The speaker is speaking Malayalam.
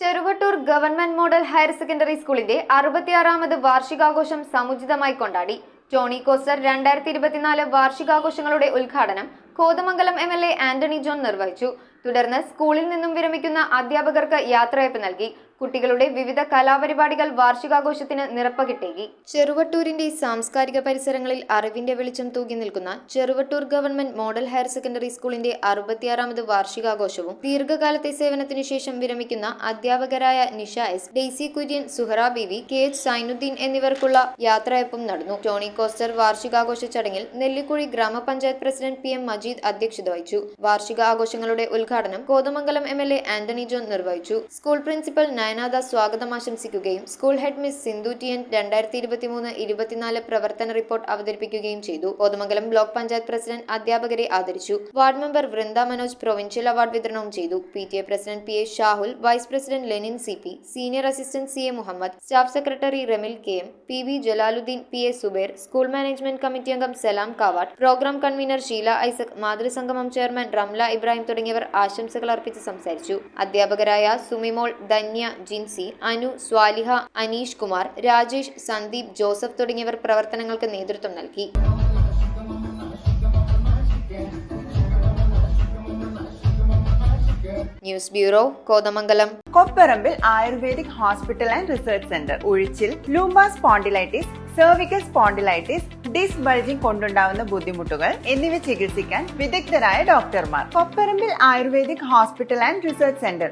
Cheruvattoor government model higher secondary സ്കൂളിന്റെ 66ാമത് വാർഷികാഘോഷം സമുചിതമായി കൊണ്ടാടി. ടോണി കോസ്റ്റർ 2024 വാർഷികാഘോഷങ്ങളുടെ ഉദ്ഘാടനം കോതമംഗലം എംഎൽഎ ആന്റണി ജോൺ നിർവഹിച്ചു. തുടർന്ന് സ്കൂളിൽ നിന്നും വിരമിക്കുന്ന അധ്യാപകർക്ക് യാത്രയയപ്പ് നൽകി. കുട്ടികളുടെ വിവിധ കലാപരിപാടികൾ വാർഷികാഘോഷത്തിന് നിറപ്പകിട്ടേകി. ചെറുവട്ടൂരിന്റെ സാംസ്കാരിക പരിസരങ്ങളിൽ അറിവിന്റെ വെളിച്ചം തൂക്കി നിൽക്കുന്ന Cheruvattoor government model higher secondary സ്കൂളിന്റെ 66ാമത് വാർഷികാഘോഷവും ദീർഘകാലത്തെ സേവനത്തിനു ശേഷം വിരമിക്കുന്ന അധ്യാപകരായ നിഷ എസ്, ഡെയ്സി കുര്യൻ, സുഹറ ബീവി, കെ എച്ച് സൈനുദ്ദീൻ എന്നിവർക്കുള്ള യാത്രയയപ്പും നടന്നു. ടോണി കോസ്റ്റർ വാർഷികാഘോഷ ചടങ്ങിൽ നെല്ലിക്കുഴി ഗ്രാമപഞ്ചായത്ത് പ്രസിഡന്റ് PM മജീദ് അധ്യക്ഷത വഹിച്ചു. വാർഷികാഘോഷങ്ങളുടെ ഉദ്ഘാടനം കോതമംഗലം MLA ആന്റണി ജോൺ നിർവഹിച്ചു. സ്കൂൾ പ്രിൻസിപ്പൽ നയനാഥ സ്വാഗതം ആശംസിക്കുകയും school head miss Sindhu TN 2023-24 പ്രവർത്തന റിപ്പോർട്ട് അവതരിപ്പിക്കുകയും ചെയ്തു. കോതമംഗലം ബ്ലോക്ക് പഞ്ചായത്ത് പ്രസിഡന്റ് അധ്യാപകരെ ആദരിച്ചു. Ward member Vrinda Manoj provincial award വിതരണവും ചെയ്തു. PTA president PA Shahul, vice president Lenin CP, senior assistant CA Muhammad, staff secretary Remil KM, PV Jalaluddin, PA Subair, school management committee അംഗം സലാം കാവാട്ട്, പ്രോഗ്രാം കൺവീനർ ഷീല ഐസക്, മാതൃസംഗമം ചെയർമാൻ റംല ഇബ്രാഹിം തുടങ്ങിയവർ ആശംസകൾ അർപ്പിച്ച് സംസാരിച്ചു. അധ്യാപകരായ സുമിമോൾ, ധന്യ, ജിൻസി, അനു, സ്വാലിഹ, അനീഷ് കുമാർ, രാജേഷ്, സന്ദീപ്, ജോസഫ് തുടങ്ങിയവർ പ്രവർത്തനങ്ങൾക്ക് നേതൃത്വം നൽകി. News bureau, Kothamangalam. Kopparambil Ayurvedic hospital and research centre. ഉഴിച്ചിൽ, lumbar spondylitis, cervical spondylitis, disc bulging കൊണ്ടുണ്ടാവുന്ന ബുദ്ധിമുട്ടുകൾ എന്നിവ ചികിത്സിക്കാൻ വിദഗ്ധരായ ഡോക്ടർമാർ. Kopparambil Ayurvedic hospital and research centre,